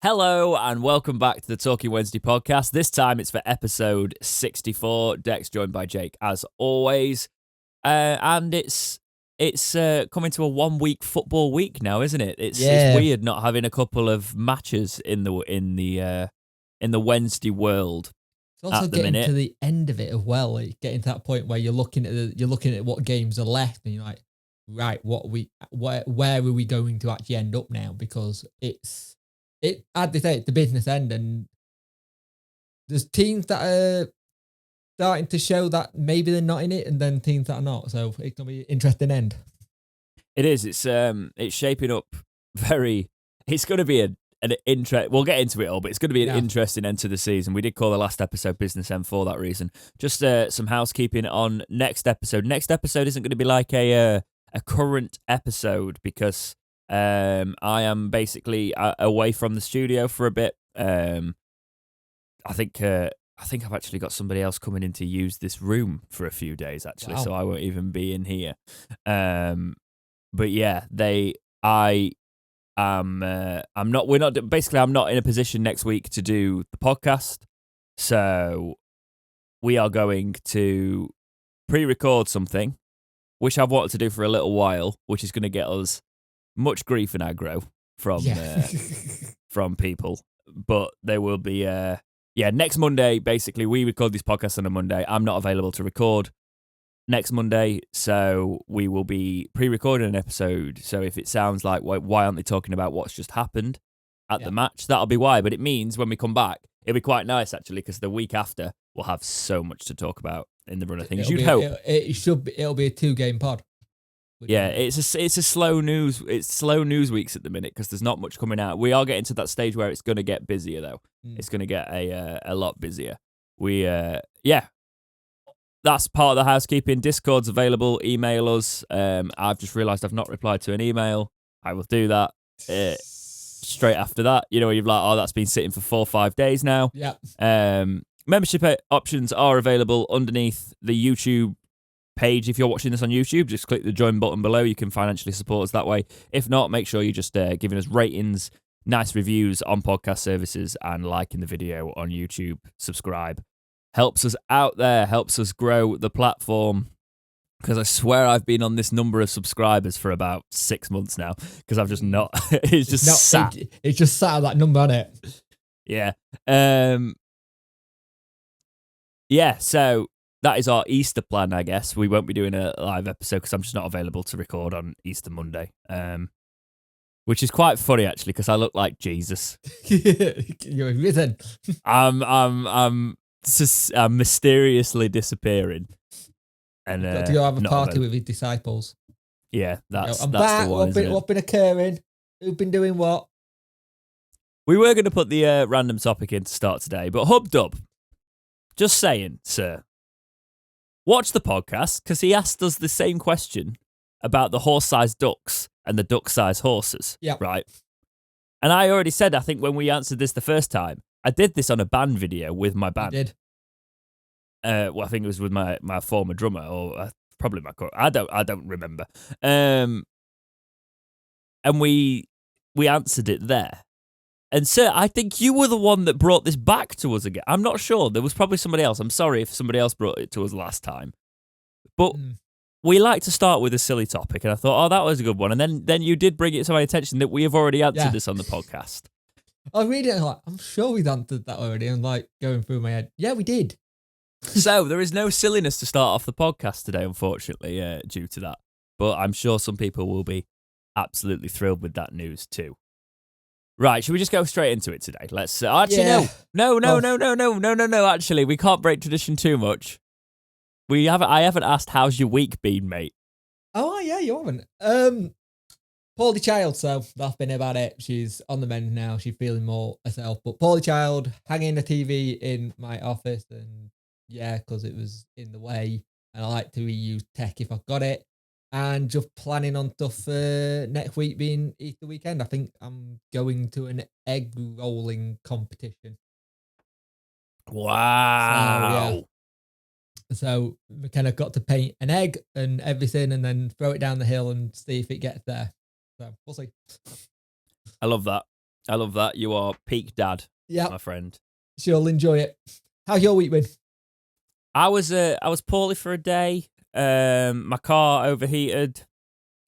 Hello and welcome back to the Talking Wednesday podcast. This time it's for episode 64. Dex joined by Jake as always, and it's coming to a 1 week football week now, isn't it? It's weird not having a couple of matches in the Wednesday world. It's also getting to the end of it as well. Like getting to that point where you're looking at what games are left, and you're like, right, where are we going to actually end up now? Because I'd say it's the business end, and there's teams that are starting to show that maybe they're not in it, and then teams that are not. So it's gonna be an interesting end. It is. It's shaping up very. It's going to be an interest. We'll get into it all, but it's going to be an interesting end to the season. We did call the last episode Business End for that reason. Just some housekeeping on next episode. Next episode isn't going to be like a current episode because I am basically away from the studio for a bit. I think I've actually got somebody else coming in to use this room for a few days actually, so I won't even be in here. But yeah, I'm not in a position next week to do the podcast, so we are going to pre-record something, which I've wanted to do for a little while, which is going to get us much grief and aggro from people, but there will be next Monday. Basically, we record this podcast on a Monday. I'm not available to record next Monday, so we will be pre-recording an episode. So if it sounds like why aren't they talking about what's just happened at the match, that'll be why. But it means when we come back, it'll be quite nice actually, because the week after we'll have so much to talk about in the run of things. You'd hope it'll be a 2-game pod. Yeah, it's a slow news. It's slow news weeks at the minute because there's not much coming out. We are getting to that stage where it's going to get busier though. It's going to get a lot busier. That's part of the housekeeping. Discord's available. Email us. I've just realised I've not replied to an email. I will do that straight after that. You know, you're like, that's been sitting for 4 or 5 days now. Yeah. Membership options are available underneath the YouTube page. If you're watching this on YouTube, just click the join button below. You can financially support us that way. If not, make sure you're just giving us ratings, nice reviews on podcast services, and liking the video on YouTube. Subscribe. Helps us out there, helps us grow the platform, because I swear I've been on this number of subscribers for about 6 months now, because I've just not, it's just sat. It's just sat at that number, on it. Yeah. So that is our Easter plan, I guess. We won't be doing a live episode because I'm just not available to record on Easter Monday, which is quite funny, actually, because I look like Jesus. You're risen. I'm mysteriously disappearing. And got to go have a party with his disciples. Yeah, that's I'm that's back. the one. What's been occurring? Who's been doing what? We were going to put the random topic in to start today, but Hubdub, just saying, sir, watch the podcast, because he asked us the same question about the horse-sized ducks and the duck-sized horses. Yeah. Right? And I already said, I think when we answered this the first time, I did this on a band video with my band. You did. I think it was with my former drummer, or probably my I don't remember. And we answered it there. And sir, I think you were the one that brought this back to us again. I'm not sure. There was probably somebody else. I'm sorry if somebody else brought it to us last time. But we like to start with a silly topic, and I thought, that was a good one. And then you did bring it to my attention that we have already answered this on the podcast. I was reading it like, I'm sure we've answered that already. And like going through my head, yeah, we did. So there is no silliness to start off the podcast today, unfortunately, due to that. But I'm sure some people will be absolutely thrilled with that news too. Right, should we just go straight into it today? Let's no. Actually, we can't break tradition too much. I haven't asked how's your week been, mate. Oh yeah, you haven't. Poorly Child, so that's been about it. She's on the mend now. She's feeling more herself. But Poorly Child, hanging the TV in my office, and because it was in the way, and I like to reuse tech if I've got it. And just planning on stuff for next week being Easter weekend. I think I'm going to an egg rolling competition. Wow. So McKenna got to paint an egg and everything and then throw it down the hill and see if it gets there. So we'll see. I love that. I love that. You are peak dad, my friend. She'll enjoy it. How's your week been? I was poorly for a day. My car overheated.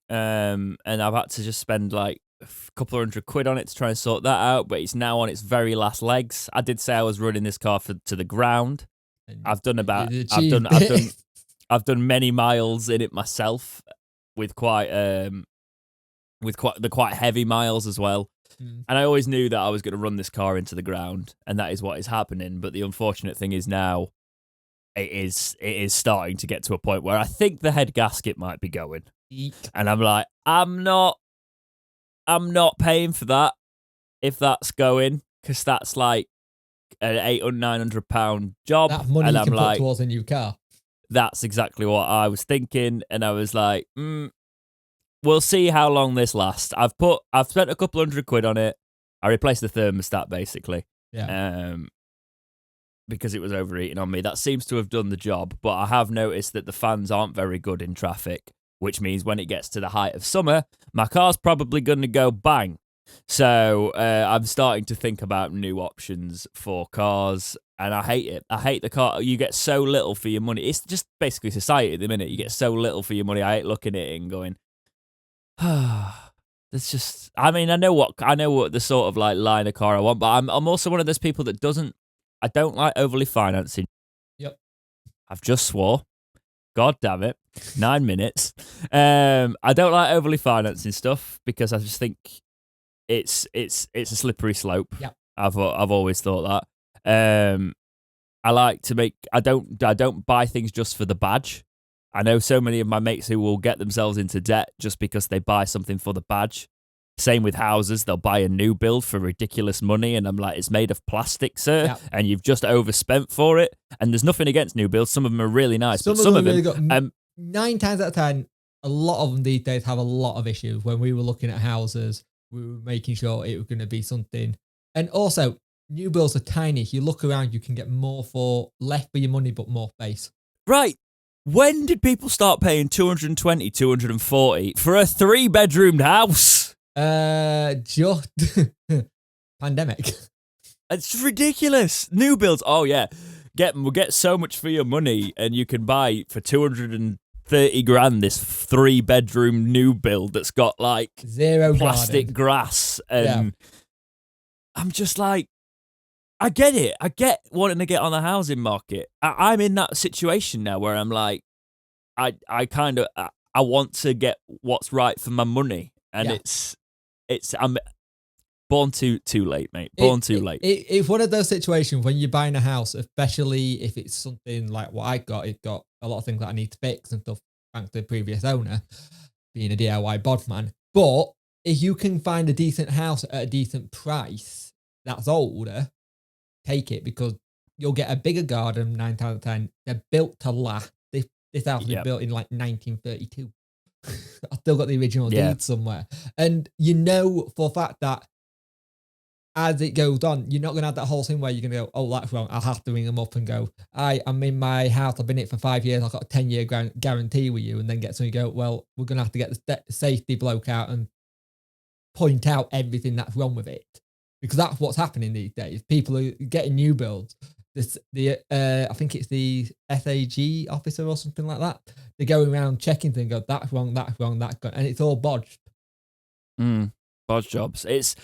And I've had to just spend like a couple of £100 on it to try and sort that out. But it's now on its very last legs. I did say I was running this car to the ground. I've done many miles in it myself, with quite heavy miles as well. And I always knew that I was going to run this car into the ground, and that is what is happening. But the unfortunate thing is now it is starting to get to a point where I think the head gasket might be going. And I'm like, I'm not paying for that if that's going, because that's like an £800-900 job. That money and you I'm can like, put towards a new car. That's exactly what I was thinking, and I was like, we'll see how long this lasts. I've spent a couple £100 on it. I replaced the thermostat basically. Yeah. Because it was overheating on me. That seems to have done the job, but I have noticed that the fans aren't very good in traffic, which means when it gets to the height of summer, my car's probably going to go bang. So I'm starting to think about new options for cars, and I hate it. I hate the car. You get so little for your money. It's just basically society at the minute. You get so little for your money. I hate looking at it and going, it's just. I mean, I know what the sort of like line of car I want, but I'm also one of those people that doesn't. I don't like overly financing. Yep. I've just swore. God damn it. 9 minutes. I don't like overly financing stuff because I just think it's a slippery slope. Yeah. I've always thought that. I like to make. I don't buy things just for the badge. I know so many of my mates who will get themselves into debt just because they buy something for the badge. Same with houses. They'll buy a new build for ridiculous money, and I'm like, it's made of plastic, sir, yeah. and you've just overspent for it. And there's nothing against new builds. Some of them are really nice, some of them really got 9 times out of 10, a lot of them these days have a lot of issues. When we were looking at houses, we were making sure it was going to be something. And also, new builds are tiny. If you look around, you can get more for less for your money, but more space. Right. When did people start paying 220, 240 for a 3-bedroomed house? Just pandemic. It's ridiculous. New builds. Oh yeah, we'll get so much for your money, and you can buy for 230 grand this 3-bedroom new build that's got like zero plastic garden. Grass, and I'm just like, I get it. I get wanting to get on the housing market. I'm in that situation now where I'm like, I want to get what's right for my money, and I'm born too late, mate. Too late. It's one of those situations when you're buying a house, especially if it's something like what I got. It got a lot of things that I need to fix and stuff, thanks to the previous owner being a DIY bodman. But if you can find a decent house at a decent price that's older, take it, because you'll get a bigger garden 9 times out of 10. They're built to last. This house was built in like 1932. I've still got the original deed somewhere. And you know for a fact that as it goes on, you're not going to have that whole thing where you're going to go, oh, that's wrong. I'll have to ring them up and go, I'm in my house. I've been in it for 5 years. I've got a 10-year guarantee with you. And then get someone to go, well, we're going to have to get the safety bloke out and point out everything that's wrong with it. Because that's what's happening these days. People are getting new builds. I think it's the SAG officer or something like that. They're going around checking things, go, that's wrong, that's gone, and it's all bodged. Bodge jobs. It's.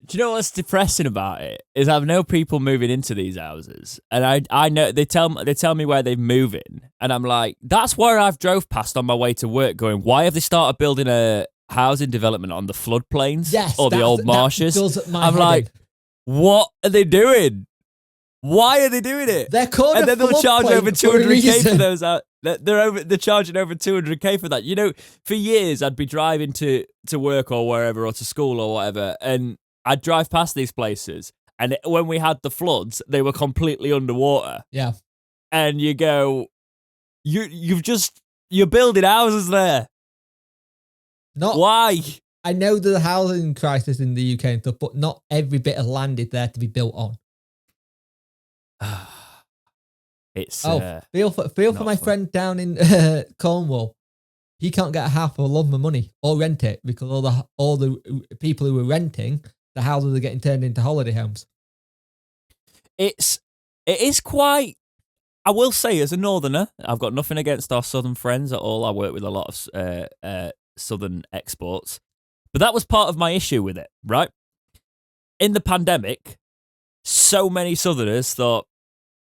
Do you know what's depressing about it? Is I've known people moving into these houses, and I know they tell me where they're moving, and I'm like, that's where I've drove past on my way to work, going, why have they started building a housing development on the floodplains or the old marshes? I'm like, what are they doing? Why are they doing it? They're called and then they'll charge over 200k for those. They're charging over 200k for that. You know, for years I'd be driving to work or wherever, or to school or whatever, and I'd drive past these places, and when we had the floods, they were completely underwater. Yeah, and you go, you're building houses there. Not why? I know there's a housing crisis in the UK and stuff, but not every bit of land is there to be built on. It's feel for my friend down in Cornwall. he can't get a house for a lump of money or rent it because all the people who are renting the houses are getting turned into holiday homes. It is quite. I will say, as a northerner, I've got nothing against our southern friends at all. I work with a lot of southern exports, but that was part of my issue with it. Right in the pandemic, so many southerners thought,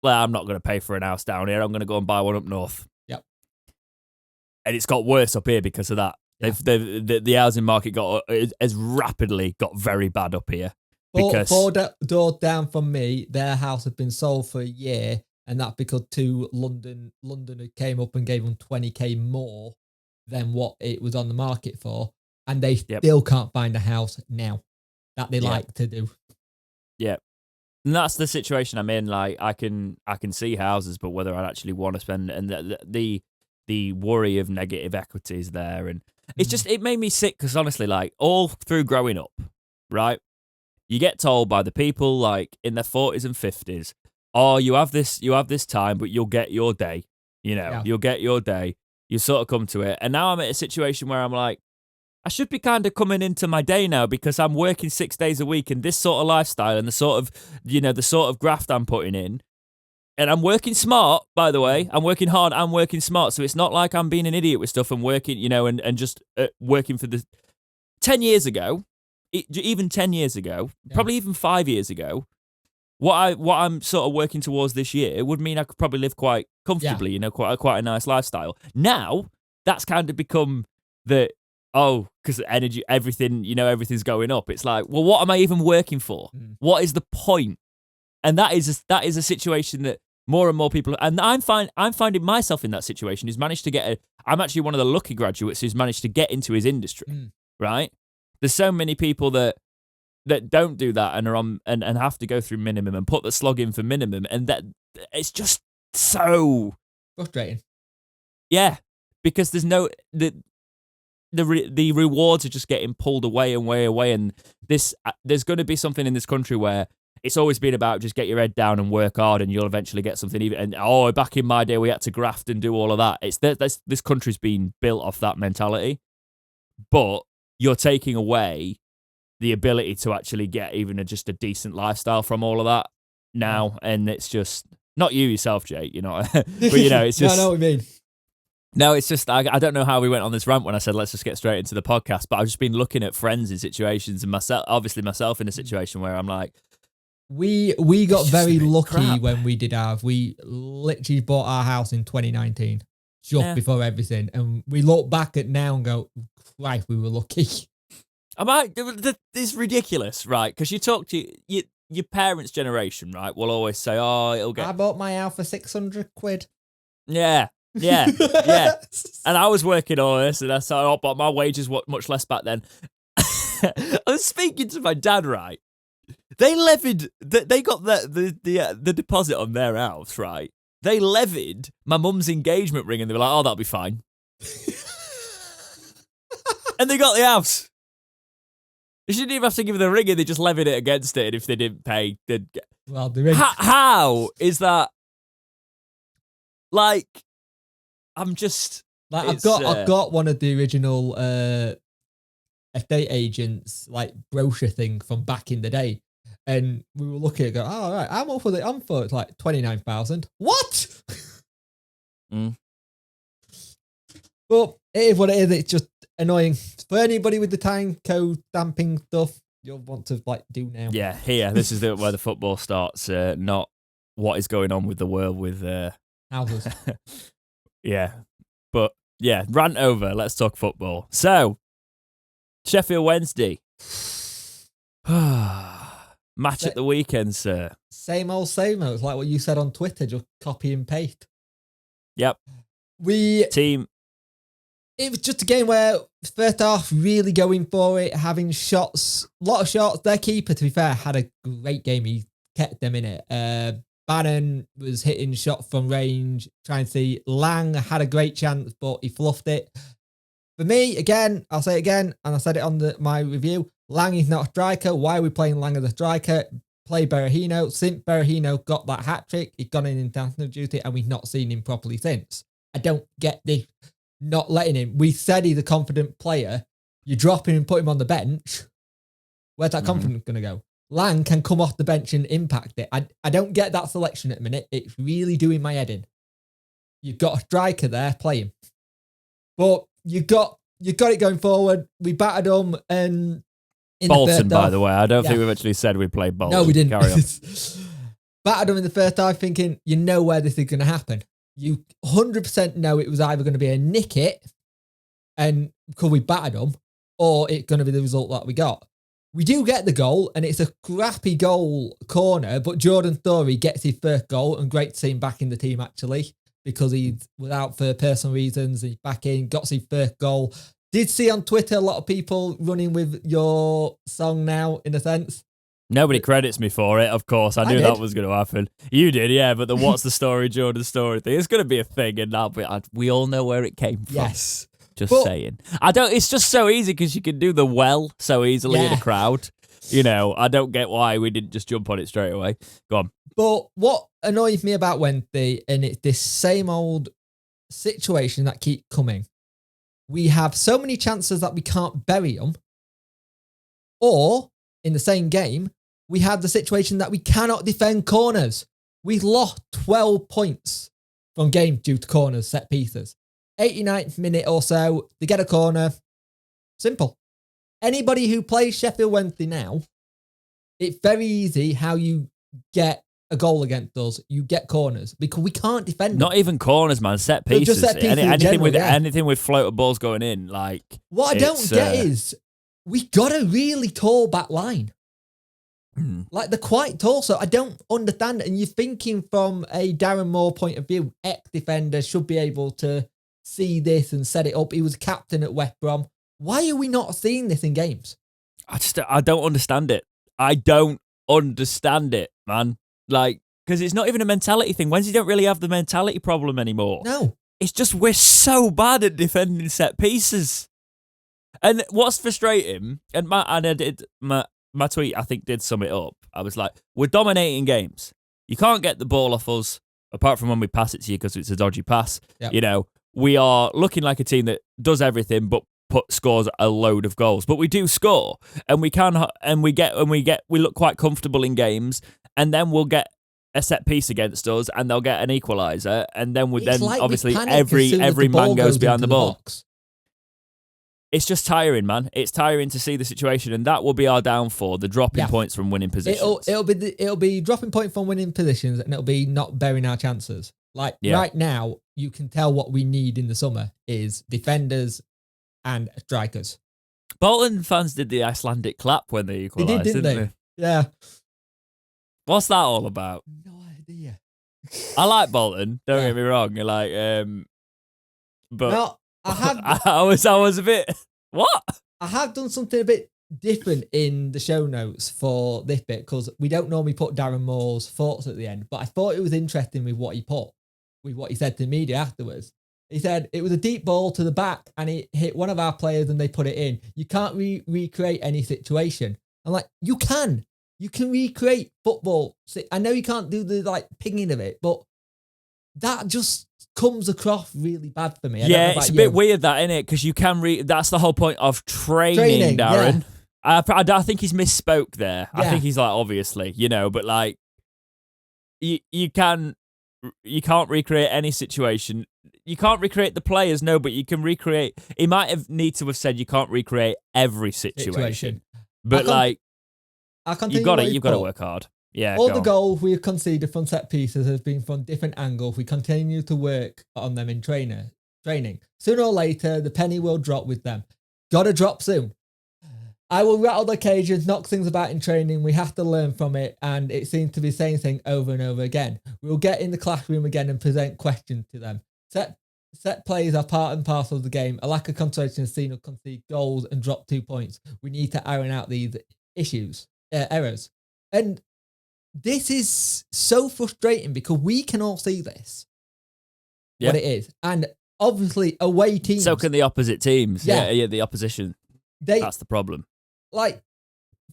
"Well, I'm not going to pay for an house down here. I'm going to go and buy one up north." Yep. And it's got worse up here because of that. Yeah. The housing market has rapidly got very bad up here. Because four doors down from me, their house had been sold for a year, and that's because two Londoner came up and gave them 20k more than what it was on the market for, and they still can't find a house now that they like to do. Yeah. And that's the situation I'm in. Like I can see houses, but whether I actually want to spend, and the worry of negative equity is there, and it's just, it made me sick because honestly, like all through growing up, right, you get told by the people like in their 40s and 50s, oh, you have this time, but you'll get your day. You'll get your day. You sort of come to it, and now I'm at a situation where I'm like, I should be kind of coming into my day now because I'm working 6 days a week in this sort of lifestyle and the sort of graft I'm putting in. And I'm working smart, by the way. I'm working hard. I'm working smart. So it's not like I'm being an idiot with stuff. I'm working, and just working for the 10 years ago, even 10 years ago, probably even 5 years ago, what I'm sort of working towards this year would mean I could probably live quite comfortably, quite a nice lifestyle. Now, that's kind of become because energy, everything, everything's going up. It's like, well, what am I even working for? What is the point? And that is a situation that more and more people, and I'm finding myself in that situation. Who's managed to I'm actually one of the lucky graduates who's managed to get into his industry. Right? There's so many people that don't do that and are on and have to go through minimum and put the slog in for minimum, and that it's just so frustrating. Yeah, because there's no the rewards are just getting pulled away and way away, and there's going to be something in this country where it's always been about just get your head down and work hard, and you'll eventually get something. Even back in my day, we had to graft and do all of that. It's this country's been built off that mentality, but you're taking away the ability to actually get even just a decent lifestyle from all of that now, and it's just not you yourself, Jay. But it's just. I know what you mean. No, it's just, I don't know how we went on this rant when I said, let's just get straight into the podcast, but I've just been looking at friends in situations and myself in a situation where I'm like, we got very lucky when we did we literally bought our house in 2019, just before everything. And we look back at now and go, Christ, we were lucky. It's ridiculous, right? Because you talk to your parents' generation, right, will always say, it'll get. I bought my house for 600 quid. Yeah. Yeah. And I was working all this, and I saw, but my wages were much less back then. I was speaking to my dad, right? They levied, they got the deposit on their house, right? They levied my mum's engagement ring, and they were like, that'll be fine. And they got the house. They shouldn't even have to give the ring, and they just levied it against it, and if they didn't pay, they'd get. Well, the ring. How is that? Like, I'm just like I've got one of the original estate agents like brochure thing from back in the day, and we were looking at it, go, all right, I'm up for it. I'm for it's like 29,000. What? But it is what it is. It's just annoying for anybody with the time code stamping stuff. You'll want to like do now. Yeah, here. This is where the football starts. Not what is going on with the world with houses. Yeah, but yeah, rant over. Let's talk football. So, Sheffield Wednesday. Match at the weekend, sir. Same old. It's like what you said on Twitter, just copy and paste. Yep. Team. It was just a game where first half really going for it, having shots, a lot of shots. Their keeper, to be fair, had a great game. He kept them in it. Bannon was hitting shots from range, trying to see. Lang had a great chance, but he fluffed it. For me, again, I'll say it again, and I said it on my review, Lang is not a striker. Why are we playing Lang as a striker? Play Berahino. Since Berahino got that hat-trick, he's gone in international duty, and we've not seen him properly since. I don't get this. not letting him. We said he's a confident player. You drop him and put him on the bench. Where's that confidence going to go? Lang can come off the bench and impact it. I don't get that selection at the minute. It's really doing my head in. You've got a striker there, play him. But you got it going forward. We battered them and Bolton, by the way. I don't think we've actually said we played Bolton. No, we didn't. Carry on. Battered them in the first half thinking, you know where this is going to happen. You 100% know it was either going to be a nick it and because we battered them, or it's going to be the result that we got. We do get the goal, and it's a crappy goal corner, but Jordan Thorey gets his first goal, and great to see him back in the team, actually, because he was out for personal reasons. He's back in, got his first goal. Did see on Twitter a lot of people running with your song now, in a sense. Nobody credits me for it, of course. I knew that was going to happen. You did, yeah, but the what's the story, Jordan story thing, it's going to be a thing, and we all know where it came from. Yes. Just saying. It's just so easy because you can do the well so easily in a crowd. You know, I don't get why we didn't just jump on it straight away. Go on. But what annoys me about Wednesday, and it's this same old situation that keep coming. We have so many chances that we can't bury them. Or, in the same game, we have the situation that we cannot defend corners. We lost 12 points from games due to corners, set pieces. 89th minute or so, they get a corner. Simple. Anybody who plays Sheffield Wednesday now, it's very easy how you get a goal against us. You get corners because we can't defend them. Not even corners, man. Set pieces. Just set pieces anything with floater balls going in. Like what I don't get is we got a really tall back line. Like they're quite tall, so I don't understand. And you're thinking from a Darren Moore point of view, ex-defender should be able to see this and set it up. He was captain at West Brom. Why are we not seeing this in games? I don't understand it. I don't understand it, man. Like, because it's not even a mentality thing. Wednesday don't really have the mentality problem anymore. No. It's just we're so bad at defending set pieces. And what's frustrating, and my tweet, I think, did sum it up. I was like, we're dominating games. You can't get the ball off us, apart from when we pass it to you because it's a dodgy pass. Yep. You know, we are looking like a team that does everything but scores a load of goals. But we do score, and we look quite comfortable in games, and then we'll get a set piece against us, and they'll get an equaliser, and then obviously every man goes behind the ball. Box. It's just tiring, man. It's tiring to see the situation, and that will be our downfall, the dropping points from winning positions. It'll be dropping points from winning positions, and it'll be not burying our chances. Like right now, you can tell what we need in the summer is defenders and strikers. Bolton fans did the Icelandic clap when they equalised, didn't they? Yeah. What's that all about? No idea. I like Bolton. Don't get me wrong. But no, I have. I was a bit. What? I have done something a bit different in the show notes for this bit because we don't normally put Darren Moore's thoughts at the end. But I thought it was interesting with what he said to the media afterwards. He said it was a deep ball to the back and it hit one of our players and they put it in. You can't recreate any situation. I'm like, you can. You can recreate football. I know you can't do the pinging of it, but that just comes across really bad for me. It's a bit weird that, isn't it? Because you can that's the whole point of training Darren. Yeah. I think he's misspoke there. Yeah. I think he's obviously, but you can't recreate any situation. You can't recreate the players, no, but you can recreate. He might need to have said you can't recreate every situation. But you've got to work hard. Yeah. All the goals we have conceded from set pieces have been from different angles. We continue to work on them in training. Sooner or later, the penny will drop with them. Gotta drop soon. I will rattle the occasions, knock things about in training. We have to learn from it, and it seems to be saying things over and over again. We'll get in the classroom again and present questions to them. Set plays are part and parcel of the game. A lack of concentration is seen to concede goals and drop 2 points. We need to iron out these errors. And this is so frustrating because we can all see this, what it is. And obviously away teams. So can the opposite teams. Yeah, the opposition. That's the problem.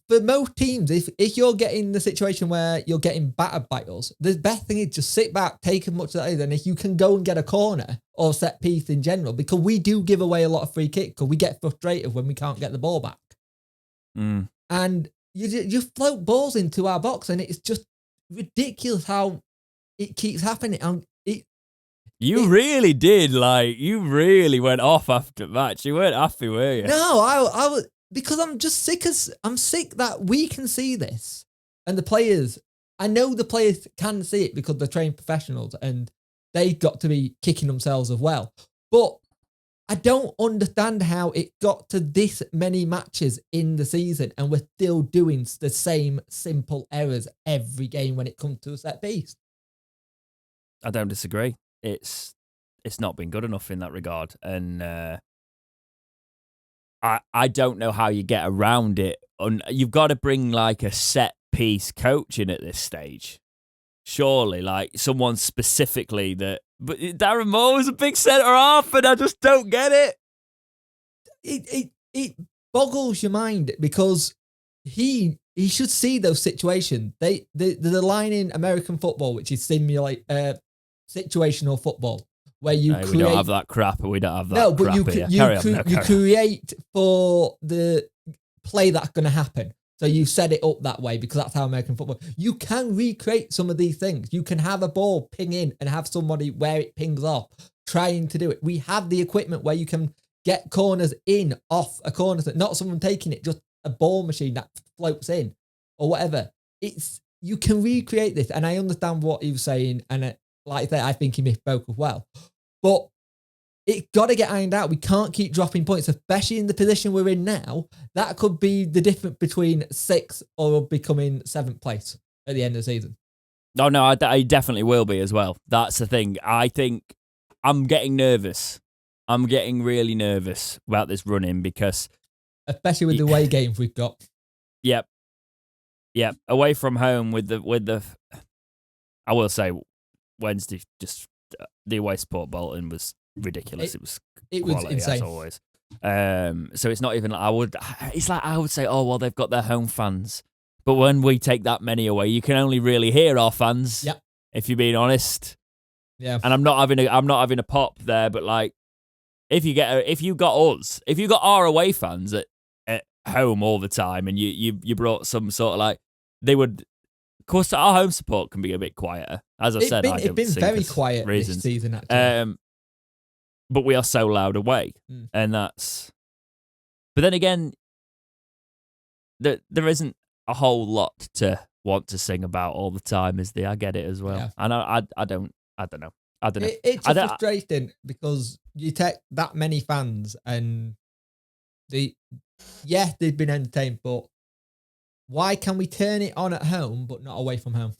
for most teams, if you're getting the situation where you're getting battered by us, the best thing is just sit back, take as much of that, and if you can go and get a corner or set piece in general, because we do give away a lot of free kicks because we get frustrated when we can't get the ball back. And you float balls into our box, and it's just ridiculous how it keeps happening. And you really did, you really went off after the match. You weren't happy, were you? No, I was, because I'm just sick that we can see this, and the players. I know the players can see it because they're trained professionals, and they got to be kicking themselves as well. But I don't understand how it got to this many matches in the season, and we're still doing the same simple errors every game when it comes to a set piece. I don't disagree. It's not been good enough in that regard, and I don't know how you get around it. You've got to bring a set piece coach in at this stage, surely, someone specifically that. But Darren Moore was a big centre half, and I just don't get it. It boggles your mind because he should see those situations. The line in American football, which is situational football, where you create. We don't have that crap. We don't have that. No, but crap you create for the play that's going to happen. So you set it up that way because that's how American football. You can recreate some of these things. You can have a ball ping in and have somebody where it pings off trying to do it. We have the equipment where you can get corners in off a corner, not someone taking it, just a ball machine that floats in or whatever. You can recreate this, and I understand what he was saying, and like that, I think he misspoke as well. But it's got to get ironed out. We can't keep dropping points, especially in the position we're in now. That could be the difference between 6th or becoming 7th place at the end of the season. No, I definitely will be as well. That's the thing. I think I'm getting nervous. I'm getting really nervous about this run-in because... Especially with the away games we've got. Yep. Away from home with the... I will say, Wednesday, just the away support Bolton was ridiculous. It was insane as always. So it's not even I would say, oh well, they've got their home fans, but when we take that many away, you can only really hear our fans. Yep. If you're being honest. Yeah. And I'm not having a pop there, but if you got our away fans at home all the time, and you brought some sort of they would. Of course, our home support can be a bit quieter. As I said, it's been very quiet this season, actually. But we are so loud away, and that's. But then again, there isn't a whole lot to want to sing about all the time, is there? I get it as well, yeah. And I don't know. It's frustrating because you take that many fans, and they've been entertained, but. Why can we turn it on at home but not away from home?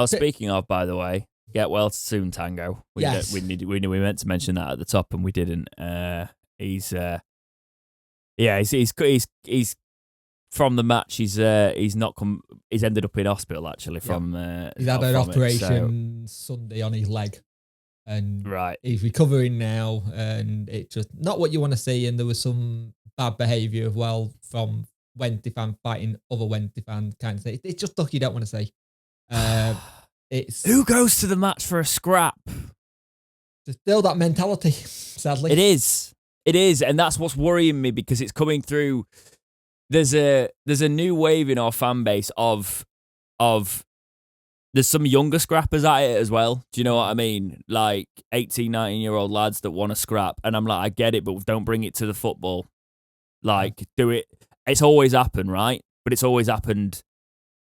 Speaking of, by the way, get well soon, Tango. We meant to mention that at the top and we didn't. He's from the match. He's not come. He's ended up in hospital actually. He's had an operation Sunday on his leg, and he's recovering now. And it's just not what you want to see. And there was some bad behaviour as well from. Wednesday fan fighting other Wednesday fan kind of thing. It's just stuff you don't want to see. It's who goes to the match for a scrap? There's still that mentality, sadly. It is, and that's what's worrying me because it's coming through. There's a new wave in our fan base of there's some younger scrappers at it as well. Do you know what I mean? 18, 19-year-old lads that want to scrap, and I'm I get it, but don't bring it to the football. Do it. It's always happened, right? But it's always happened.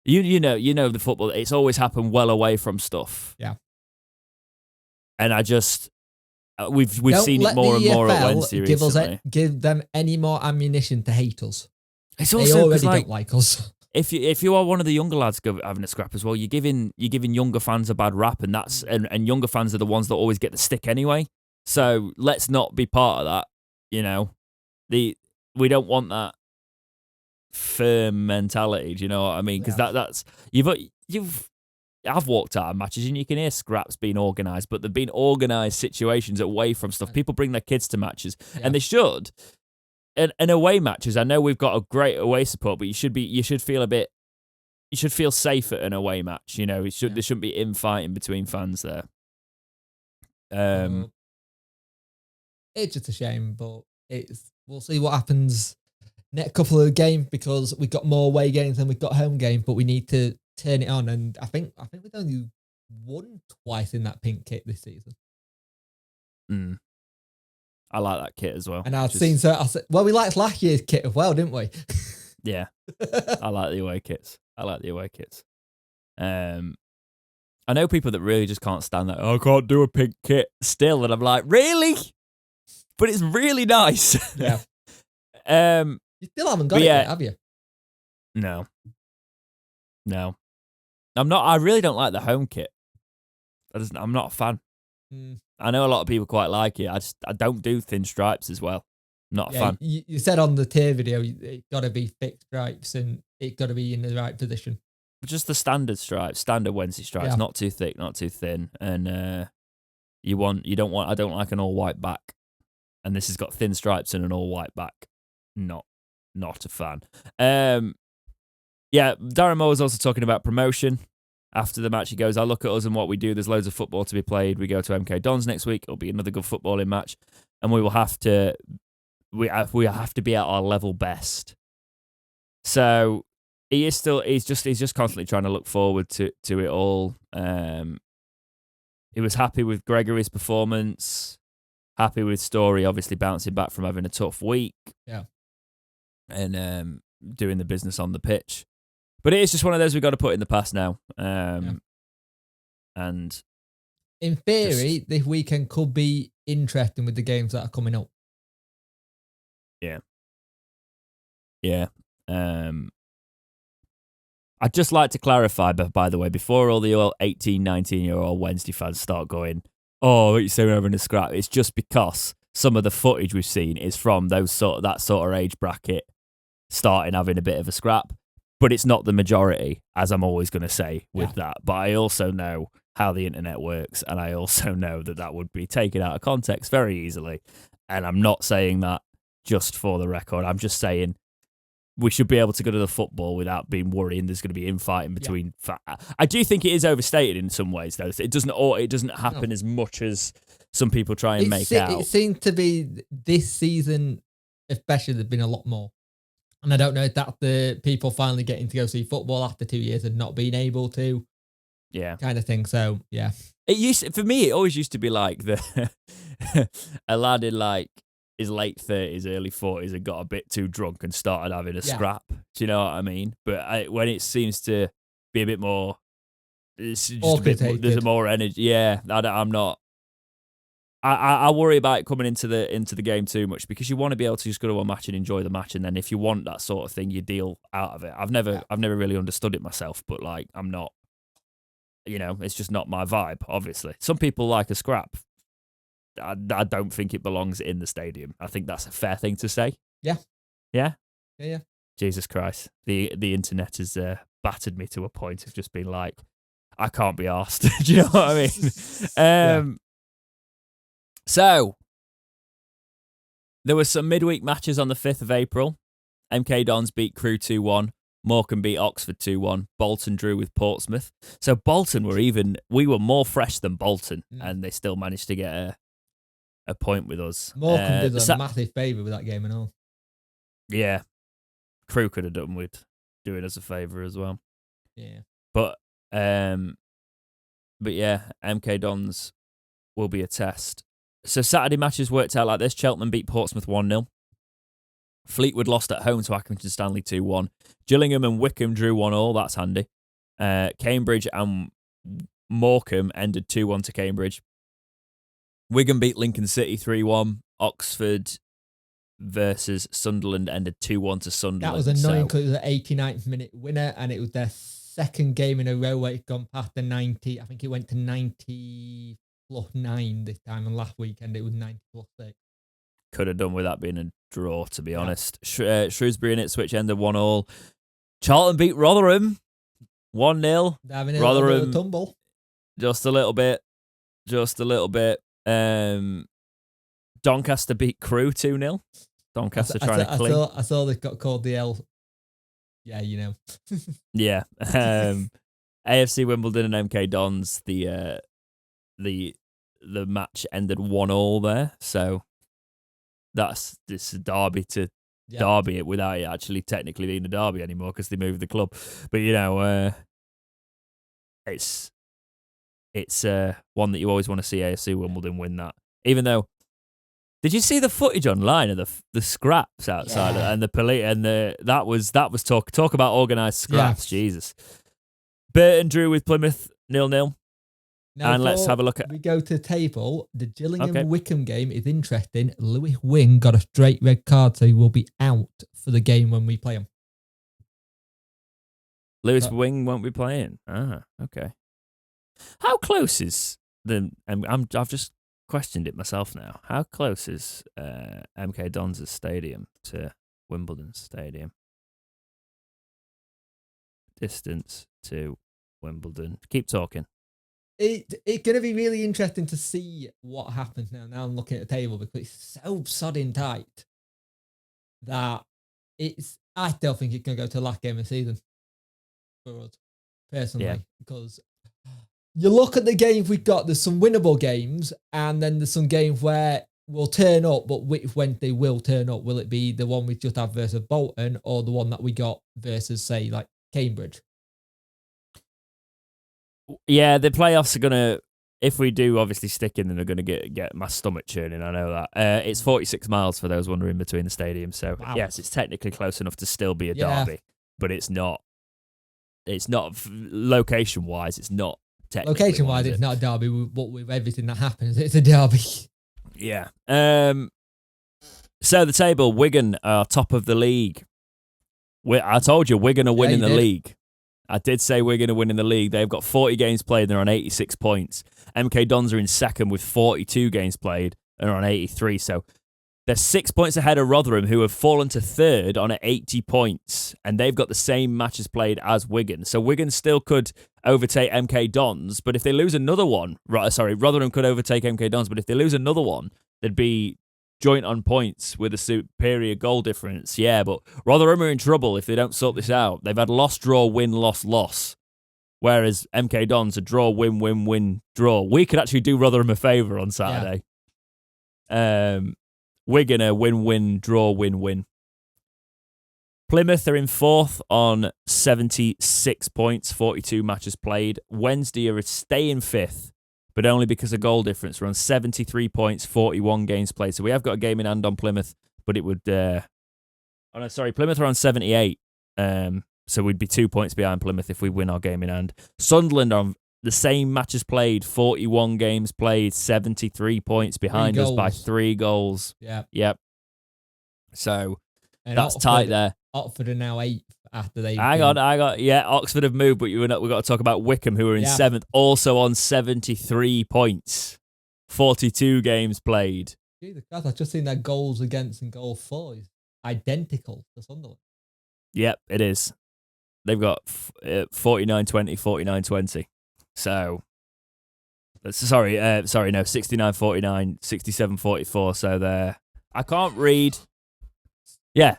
You know the football. It's always happened well away from stuff. Yeah. And I just we've seen it more and more at Wednesday recently. Give them any more ammunition to hate us. It's also they already don't like us. If you are one of the younger lads having a scrap as well, you're giving younger fans a bad rap, and that's and younger fans are the ones that always get the stick anyway. So let's not be part of that. We don't want that firm mentality. Do you know what I mean? Because that's I've walked out of matches and you can hear scraps being organised, but they've been organised situations away from stuff. People bring their kids to matches, and they should. and away matches, I know we've got a great away support, but you should feel safe at an away match. You know, there shouldn't be infighting between fans there. It's just a shame, but we'll see what happens next couple of games, because we've got more away games than we've got home games, but we need to turn it on. And I think we've only won twice in that pink kit this season. I like that kit as well. And we liked last year's kit as well, didn't we? Yeah, I like the away kits. I know people that really just can't stand that. Oh, I can't do a pink kit still, and I'm like, really? But it's really nice. Yeah. You still haven't got it yet, have you? No. I'm not. I really don't like the home kit. I'm not a fan. I know a lot of people quite like it. I don't do thin stripes as well. Not a fan. You said on the tier video, it got to be thick stripes and it got to be in the right position. Just the standard stripes, standard Wednesday stripes, not too thick, not too thin. And I don't like an all white back. And this has got thin stripes and an all white back. Not a fan. Darren Moore was also talking about promotion. After the match, he goes, I look at us and what we do. There's loads of football to be played. We go to MK Dons next week. It'll be another good footballing match. And we will have to be at our level best. So he's just constantly trying to look forward to it all. He was happy with Gregory's performance, happy with Story obviously bouncing back from having a tough week. Yeah. And doing the business on the pitch. But it is just one of those we've got to put in the past now. And in theory, this weekend could be interesting with the games that are coming up. Yeah. I'd just like to clarify, but by the way, before all the 18, 19-year-old Wednesday fans start going, oh, what you say we're having a scrap? It's just because some of the footage we've seen is from that sort of age bracket starting having a bit of a scrap. But it's not the majority, as I'm always going to say with that. But I also know how the internet works, and I also know that would be taken out of context very easily. And I'm not saying that just for the record. I'm just saying we should be able to go to the football without being worrying there's going to be infighting between. I do think it is overstated in some ways, though. It doesn't happen as much as some people try and make out. It seems to be this season, especially. There's been a lot more. And I don't know if that's the people finally getting to go see football after 2 years and not being able to. Yeah. Kind of thing. So, yeah. For me, it always used to be like a lad in like his late 30s, early 40s had got a bit too drunk and started having a scrap. Do you know what I mean? But when it seems to be a bit more, it's just there's more energy. Yeah. I'm not. I worry about it coming into the game too much, because you want to be able to just go to a match and enjoy the match, and then if you want that sort of thing, you deal out of it. I've never really understood it myself, but like I'm not, it's just not my vibe. Obviously, some people like a scrap. I don't think it belongs in the stadium. I think that's a fair thing to say. Yeah. Yeah. Yeah. Jesus Christ, the internet has battered me to a point of just being like, I can't be arsed. Do you know what I mean? So, there were some midweek matches on the 5th of April. MK Dons beat Crewe 2-1. Morecambe beat Oxford 2-1. Bolton drew with Portsmouth. So, Bolton we were more fresh than Bolton, and they still managed to get a point with us. Morecambe did a massive favour with that game and all. Yeah. Crewe could have done with doing us a favour as well. Yeah. But yeah, MK Dons will be a test. So Saturday matches worked out like this. Cheltenham beat Portsmouth 1-0. Fleetwood lost at home to Accrington Stanley 2-1. Gillingham and Wickham drew 1-1. That's handy. Cambridge and Morecambe ended 2-1 to Cambridge. Wigan beat Lincoln City 3-1. Oxford versus Sunderland ended 2-1 to Sunderland. That was annoying because it was an 89th minute winner, and it was their second game in a row where it's gone past the 90. I think it went to 90+9 this time, and last weekend it was 90+6. Could have done with that being a draw, to be honest. Shrewsbury and Ipswich ended 1-1. Charlton beat Rotherham 1-0. Having a Rotherham little tumble. Just a little bit. Doncaster beat Crewe 2-0. Doncaster trying to cling. I saw they got called the L. Yeah, you know. Yeah. AFC Wimbledon and MK Dons, the match ended 1-1 there. So this derby to derby it without it actually technically being a derby anymore because they moved the club. But it's one that you always want to see AFC Wimbledon win that. Even though, did you see the footage online of the scraps outside and that was talk about organised scraps. Jesus. Burton drew with Plymouth 0-0. Now, and let's have a look at. We go to the table. The Gillingham-Wickham game is interesting. Lewis Wing got a straight red card, so he will be out for the game when we play him. Lewis Wing won't be playing. Okay. How close is I've just questioned it myself now. How close is MK Dons' stadium to Wimbledon Stadium? Distance to Wimbledon. Keep talking. It's going to be really interesting to see what happens now. Now I'm looking at the table because it's so sodding tight that I still think it's going to go to the last game of the season for us, personally, because you look at the games we've got, there's some winnable games, and then there's some games where we'll turn up, but when they will turn up, will it be the one we just had versus Bolton or the one that we got versus, say, like Cambridge? Yeah, the playoffs are going to, if we do obviously stick in, then they're going to get my stomach churning, I know that. It's 46 miles for those wandering between the stadiums, so yes, it's technically close enough to still be a derby, but it's not location-wise, it's not technically. Location-wise, it's not a derby, but with everything that happens, it's a derby. Yeah. So the table, Wigan are top of the league. I told you, Wigan are winning the league. I did say Wigan are winning the league. They've got 40 games played and they're on 86 points. MK Dons are in second with 42 games played and are on 83. So they're 6 points ahead of Rotherham, who have fallen to third on 80 points. And they've got the same matches played as Wigan. So Wigan still could overtake MK Dons. But if they lose another one, Rotherham could overtake MK Dons. But if they lose another one, they'd be joint on points with a superior goal difference. Yeah, but Rotherham are in trouble if they don't sort this out. They've had loss, draw, win, loss, loss. Whereas MK Dons a draw, win, win, win, draw. We could actually do Rotherham a favour on Saturday. Wigan a win, win, draw, win, win. Plymouth are in fourth on 76 points, 42 matches played. Wednesday are staying fifth, but only because of goal difference. We're on 73 points, 41 games played. So we have got a game in hand on Plymouth, but it would... Plymouth are on 78. So we'd be 2 points behind Plymouth if we win our game in hand. Sunderland are on the same matches played, 41 games played, 73 points behind us by 3 goals. Yeah. Yep. So that's tight there. Oxford are now 8th after they... Hang on. Oxford have moved, but we've got to talk about Wickham, who are in 7th, also on 73 points, 42 games played. Jesus Christ, I've just seen their goals against and goal for is identical to Sunderland. Yep, it is. They've got 49-20, 49-20. So, 69-49, 67-44. So they're... I can't read... Yeah.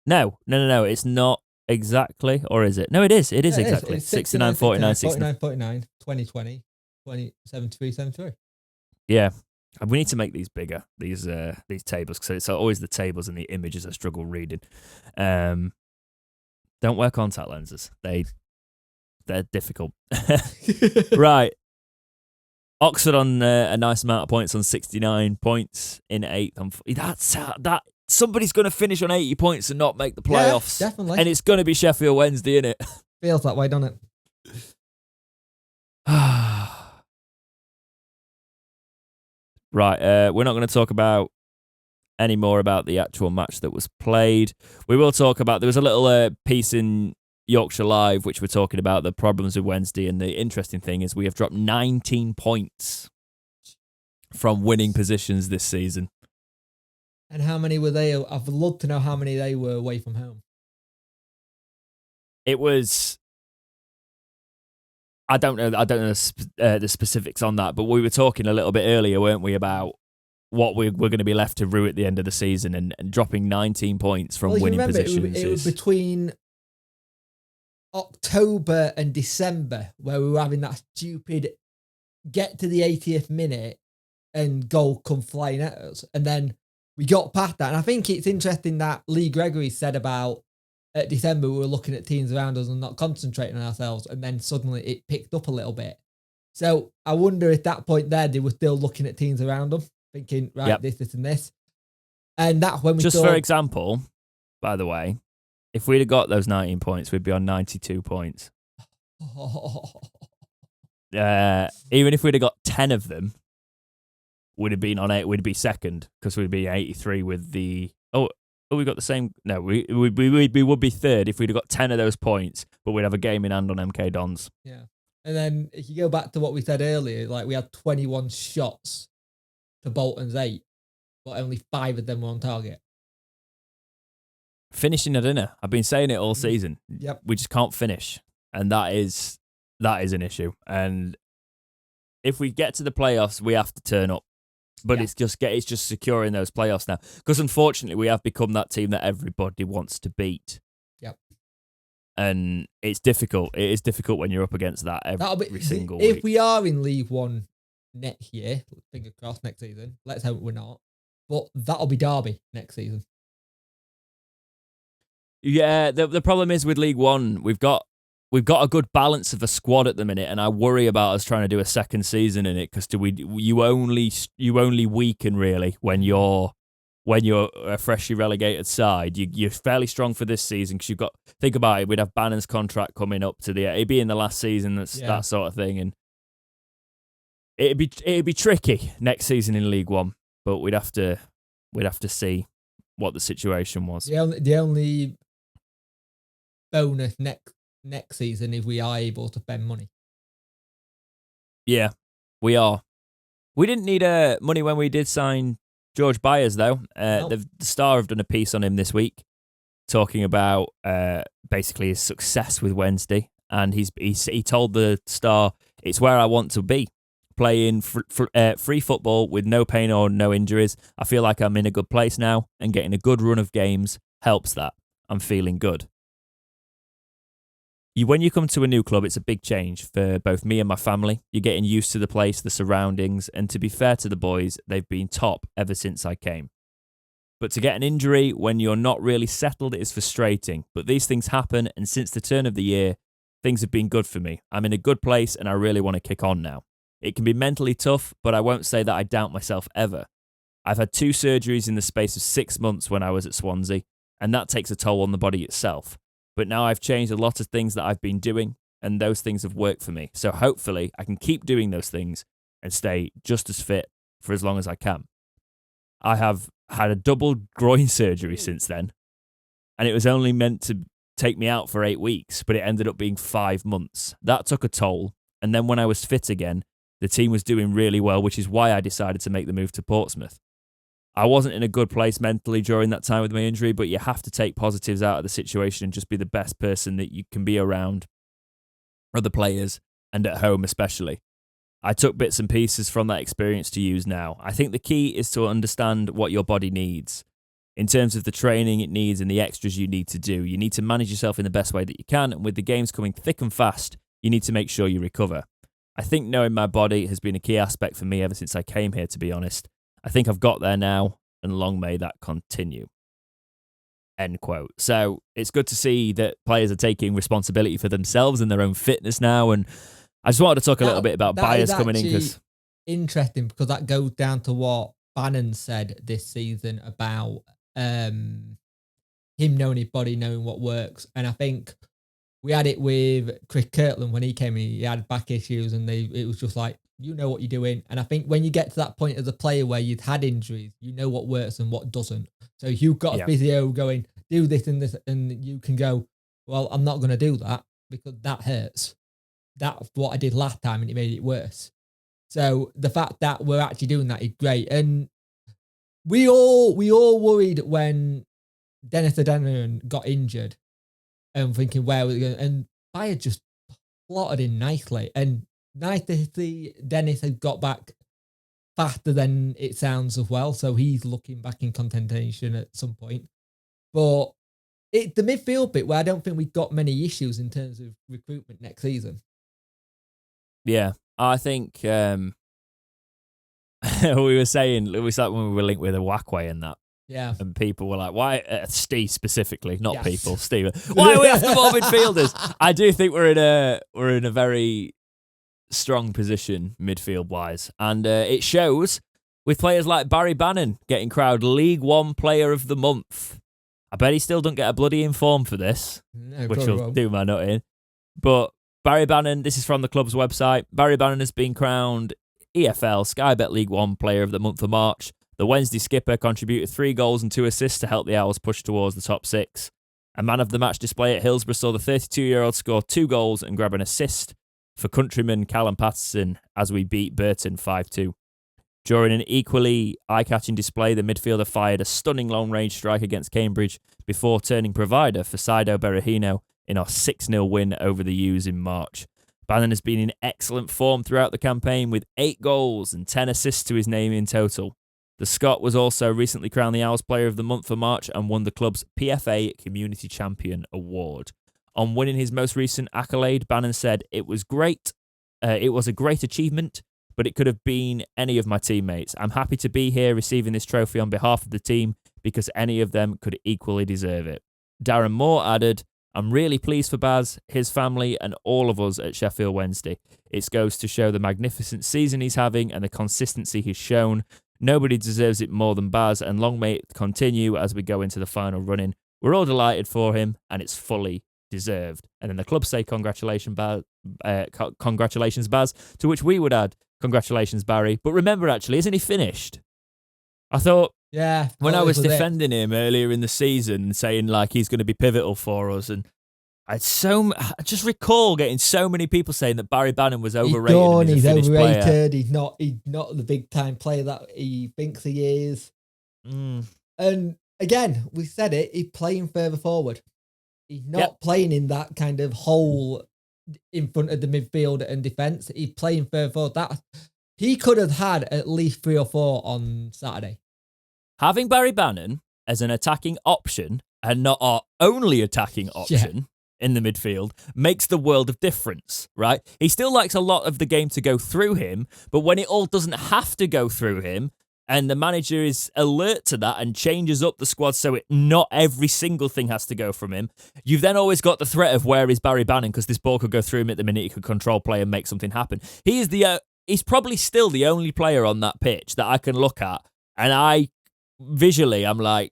No. It's not exactly, or is it? No, it is. It is exactly. 69-49, 49-49, 20-20, 73-73. Yeah. We need to make these bigger, these tables, because it's always the tables and the images I struggle reading. Don't wear contact lenses. They're difficult. Right. Oxford on a nice amount of points on 69 points in 8th. That somebody's going to finish on 80 points and not make the playoffs. Yeah, definitely. And it's going to be Sheffield Wednesday, innit? Feels that way, doesn't it? Right. We're not going to talk about any more about the actual match that was played. We will talk about... There was a little piece in Yorkshire Live which we're talking about the problems with Wednesday, and the interesting thing is we have dropped 19 points from winning positions this season. And how many were they? I'd love to know how many they were away from home. It was... I don't know the specifics on that, but we were talking a little bit earlier, weren't we, about what we're going to be left to rue at the end of the season, and dropping 19 points from winning positions. It was between October and December where we were having that stupid get to the 80th minute and goal come flying at us. And then we got past that. And I think it's interesting that Lee Gregory said about at December, we were looking at teams around us and not concentrating on ourselves. And then suddenly it picked up a little bit. So I wonder if that point there, they were still looking at teams around them, thinking, right, this, and this. And that's when we Just for example, by the way, if we'd have got those 19 points, we'd be on 92 points. Even if we'd have got 10 of them, we'd have been on 8. We'd be second because we'd be 83 with the. Oh, we got the same. No, we would be third if we'd have got 10 of those points, but we'd have a game in hand on MK Dons. Yeah. And then if you go back to what we said earlier, like we had 21 shots to Bolton's 8, but only 5 of them were on target. Finishing a dinner. I've been saying it all season. Yep. We just can't finish. And that is an issue. And if we get to the playoffs, we have to turn up. But it's just securing those playoffs now. Because unfortunately, we have become that team that everybody wants to beat. Yep. And it's difficult. It is difficult when you're up against that every single week. If we are in League One next year, fingers crossed next season, let's hope we're not. But that'll be Derby next season. Yeah, the problem is with League One, we've got a good balance of a squad at the minute, and I worry about us trying to do a second season in it because you only weaken really when you're a freshly relegated side. You're fairly strong for this season because you've got, think about it, we'd have Bannon's contract coming up to it'd be in the last season, that sort of thing, and it'd be tricky next season in League One, but we'd have to see what the situation was. The only bonus next season if we are able to spend money. Yeah, we are. We didn't need money when we did sign George Byers, though. The Star have done a piece on him this week, talking about basically his success with Wednesday, and he told the Star, "It's where I want to be, playing free football with no pain or no injuries. I feel like I'm in a good place now, and getting a good run of games helps that. I'm feeling good." When you come to a new club, it's a big change for both me and my family. You're getting used to the place, the surroundings, and to be fair to the boys, they've been top ever since I came. But to get an injury when you're not really settled is frustrating. But these things happen, and since the turn of the year, things have been good for me. I'm in a good place, and I really want to kick on now. It can be mentally tough, but I won't say that I doubt myself ever. I've had 2 surgeries in the space of 6 months when I was at Swansea, and that takes a toll on the body itself. But now I've changed a lot of things that I've been doing, and those things have worked for me. So hopefully I can keep doing those things and stay just as fit for as long as I can. I have had a double groin surgery since then, and it was only meant to take me out for 8 weeks, but it ended up being 5 months. That took a toll, and then when I was fit again, the team was doing really well, which is why I decided to make the move to Portsmouth. I wasn't in a good place mentally during that time with my injury, but you have to take positives out of the situation and just be the best person that you can be around other players and at home especially. I took bits and pieces from that experience to use now. I think the key is to understand what your body needs in terms of the training it needs and the extras you need to do. You need to manage yourself in the best way that you can, and with the games coming thick and fast, you need to make sure you recover. I think knowing my body has been a key aspect for me ever since I came here, to be honest. I think I've got there now, and long may that continue. End quote. So it's good to see that players are taking responsibility for themselves and their own fitness now. And I just wanted to talk a little bit about Byers coming in. Because interesting, because that goes down to what Bannon said this season about him knowing his body, knowing what works. And I think we had it with Chris Kirtland when he came in. He had back issues, and it was just like, you know what you're doing. And I think when you get to that point as a player where you've had injuries, you know what works and what doesn't. So if you've got a physio going, do this and this, and you can go, well, I'm not going to do that because that hurts. That's what I did last time and it made it worse. So the fact that we're actually doing that is great. And we all worried when Dennis Adeniran got injured and thinking where was he going, and Bayer just slotted in nicely. And nice to see Dennis had got back faster than it sounds as well. So he's looking back in contention at some point. But the midfield bit where I don't think we've got many issues in terms of recruitment next season. Yeah, I think we were saying, it was like when we were linked with a Wackway and that. Yeah. And people were like, why, Steve specifically, not Yes. people, Steve, why are we after more midfielders? I do think we're in a very strong position midfield-wise. And it shows with players like Barry Bannon getting crowned League One Player of the Month. I bet he still don't get a bloody inform for this, No, which probably will won't. do my nut in. But Barry Bannon, this is from the club's website. Barry Bannon has been crowned EFL Sky Bet League One Player of the Month of March. The Wednesday skipper contributed 3 goals and 2 assists to help the Owls push towards the top 6. A man of the match display at Hillsborough saw the 32-year-old score 2 goals and grab an assist for countryman Callum Patterson as we beat Burton 5-2. During an equally eye-catching display, the midfielder fired a stunning long-range strike against Cambridge before turning provider for Saido Berahino in our 6-0 win over the U's in March. Bannon has been in excellent form throughout the campaign with 8 goals and 10 assists to his name in total. The Scot was also recently crowned the Owls Player of the Month for March and won the club's PFA Community Champion Award. On winning his most recent accolade, Bannon said, "It was great. It was a great achievement, but it could have been any of my teammates. I'm happy to be here receiving this trophy on behalf of the team because any of them could equally deserve it." Darren Moore added, "I'm really pleased for Baz, his family, and all of us at Sheffield Wednesday. It goes to show the magnificent season he's having and the consistency he's shown. Nobody deserves it more than Baz, and long may it continue as we go into the final run-in. We're all delighted for him, and it's fully deserved." And then the club say, congratulations, Baz, to which we would add, congratulations, Barry. But remember, actually, isn't he finished? I thought, yeah, when I was defending him earlier in the season, saying like he's going to be pivotal for us, and I just recall getting so many people saying that Barry Bannon was overrated. He's overrated. Player. He's not the big time player that he thinks he is. And again, we said it. He's playing further forward. He's not playing in that kind of hole in front of the midfield and defence. He's playing further forward. That he could have had at least 3 or 4 on Saturday. Having Barry Bannon as an attacking option and not our only attacking option in the midfield makes the world of difference, right? He still likes a lot of the game to go through him, but when it all doesn't have to go through him and the manager is alert to that and changes up the squad so not every single thing has to go from him, you've then always got the threat of where is Barry Bannon because this ball could go through him at the minute he could control play and make something happen. He's probably still the only player on that pitch that I can look at and I'm like,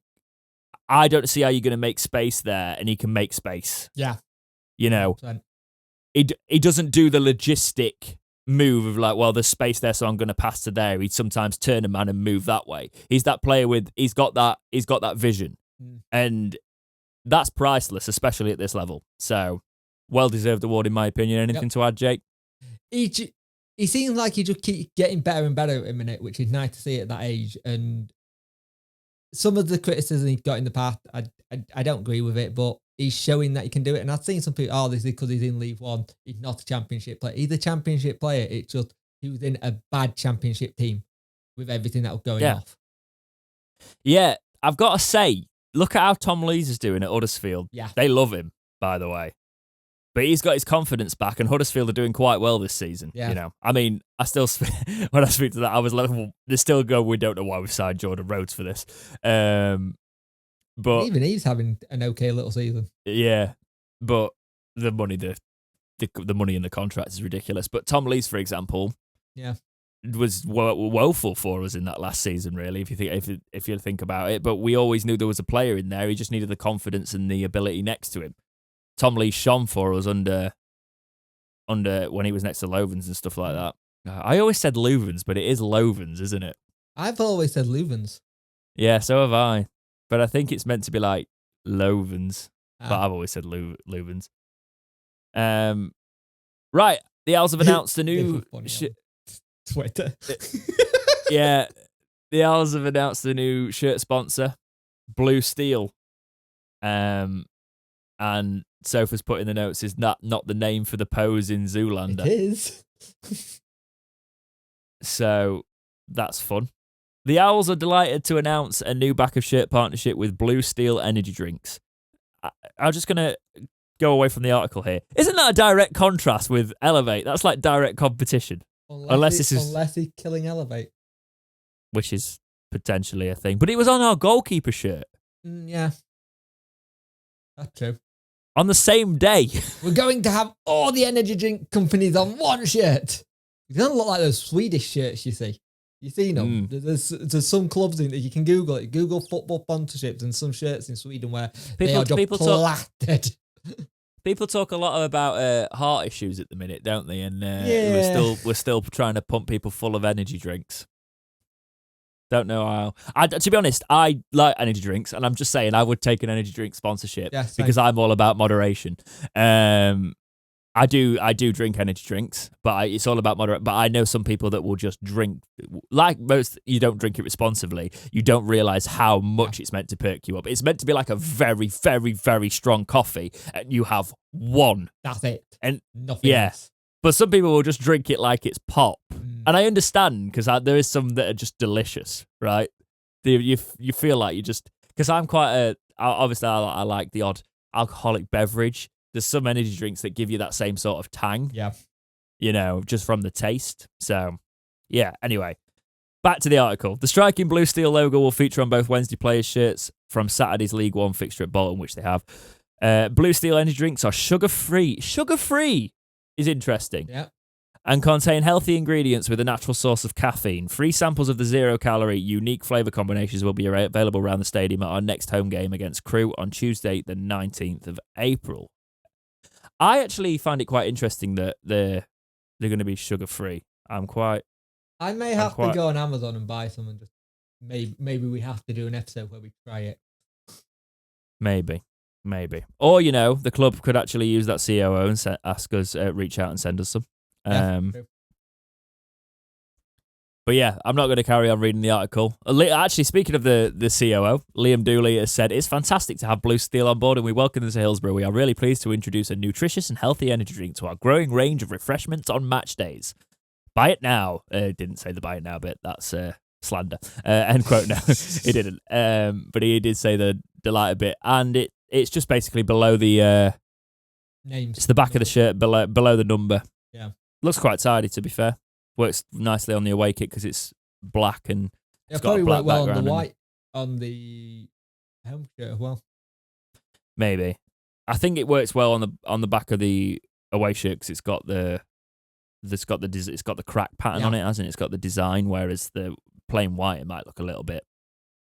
I don't see how you're going to make space there, and he can make space. Yeah. You know, 100%. He doesn't do the logistic move of like, well, there's space there, so I'm going to pass to there. He'd sometimes turn a man and move that way. He's that player he's got that vision. And that's priceless, especially at this level. So, well-deserved award, in my opinion. Anything to add, Jake? He seems like he just keeps getting better and better in a minute, which is nice to see at that age. And some of the criticism he got in the past, I don't agree with it, but he's showing that he can do it. And I've seen some people, this is because he's in League One. He's not a championship player. He's a championship player. It's just he was in a bad championship team with everything that was going off. Yeah, I've got to say, look at how Tom Lees is doing at Huddersfield. Yeah. They love him, by the way. But he's got his confidence back, and Huddersfield are doing quite well this season. Yeah. You know, I mean, when I speak to that, I was like, well, they still go, we don't know why we've signed Jordan Rhodes for this. But even he's having an okay little season. Yeah, but the money, the money in the contract is ridiculous. But Tom Lees, for example, was woeful for us in that last season. Really, if you think about it, but we always knew there was a player in there. He just needed the confidence and the ability next to him. Tom Lee shone for us under when he was next to Lovens and stuff like that. I always said Louvens, but it is Lovens, isn't it? I've always said Louvens. Yeah, so have I. But I think it's meant to be like Lovens. But I've always said Louvens. Right, the Owls have announced a new... Twitter. Yeah, the Owls have announced a new shirt sponsor, Blue Steel. And Sofa's put in the notes, is not the name for the pose in Zoolander. It is. So that's fun. The Owls are delighted to announce a new back of shirt partnership with Blue Steel Energy Drinks. I'm just going to go away from the article here. Isn't that a direct contrast with Elevate? That's like direct competition. Unless he's killing Elevate. Which is potentially a thing. But it was on our goalkeeper shirt. Yeah. That's true. On the same day. We're going to have all the energy drink companies on one shirt. It doesn't look like those Swedish shirts you see. You've seen them. There's some clubs in that you can Google it. Google football sponsorships and some shirts in Sweden where they are just platted. People talk a lot about heart issues at the minute, don't they? And we're still trying to pump people full of energy drinks. Don't know how. To be honest, I like energy drinks, and I'm just saying I would take an energy drink sponsorship because I'm all about moderation. I do drink energy drinks, but it's all about moderate. But I know some people that will just drink, like most, you don't drink it responsibly. You don't realize how much it's meant to perk you up. It's meant to be like a very, very, very strong coffee, and you have one. That's it. And nothing else. But some people will just drink it like it's pop. And I understand, because there is some that are just delicious, right? You feel like you just... Because I'm quite obviously, I like the odd alcoholic beverage. There's some energy drinks that give you that same sort of tang. Yeah. You know, just from the taste. So, yeah. Anyway, back to the article. The striking blue steel logo will feature on both Wednesday players' shirts from Saturday's League One fixture at Bolton, which they have. Blue steel energy drinks are sugar-free. Sugar-free is interesting. Yeah. And contain healthy ingredients with a natural source of caffeine. Free samples of the zero-calorie, unique flavour combinations will be available around the stadium at our next home game against Crewe on Tuesday, the 19th of April. I actually find it quite interesting that they're going to be sugar-free. I may have to go on Amazon and buy some and just maybe we have to do an episode where we try it. Maybe. Or, the club could actually use that COO and ask us, reach out and send us some. But yeah, I'm not going to carry on reading the article. Actually, speaking of the COO, Liam Dooley has said, it's fantastic to have Blue Steel on board and we welcome them to Hillsborough. We are really pleased to introduce a nutritious and healthy energy drink to our growing range of refreshments on match days. Buy it now. Didn't say the buy it now bit. That's slander. End quote. No, he didn't. But he did say the delight a bit. And it's just basically below the... names. It's the back of the shirt below the number. Yeah. Looks quite tidy, to be fair. Works nicely on the away kit because it's black and it's got a black well background. On the white, on the home shirt as well. Maybe. I think it works well on the back of the away shirt because it's got the crack pattern on it, hasn't it? It's got the design, whereas the plain white it might look a little bit.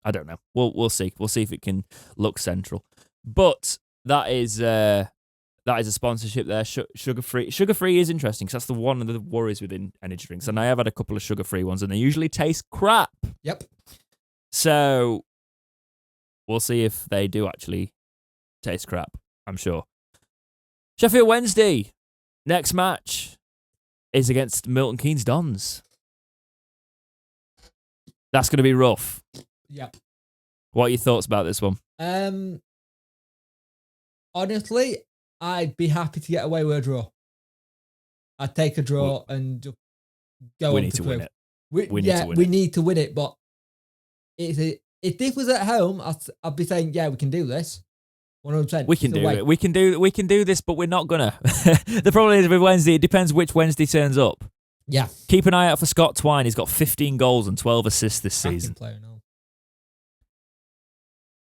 I don't know. We'll see. We'll see if it can look central. But that is a sponsorship there. Sugar-free. Sugar-free is interesting because that's one of the worries within energy drinks. And I have had a couple of sugar-free ones and they usually taste crap. Yep. So we'll see if they do actually taste crap, I'm sure. Sheffield Wednesday. Next match is against Milton Keynes Dons. That's going to be rough. Yep. What are your thoughts about this one? Honestly, I'd be happy to get away with a draw. I'd take a draw and just go. We need to win it. We need to win it. But if this was at home, I'd be saying, yeah, we can do this. 100%. We can do it. We can do this, but we're not gonna. The problem is with Wednesday. It depends which Wednesday turns up. Yeah. Keep an eye out for Scott Twine. He's got 15 goals and 12 assists this season. Player now.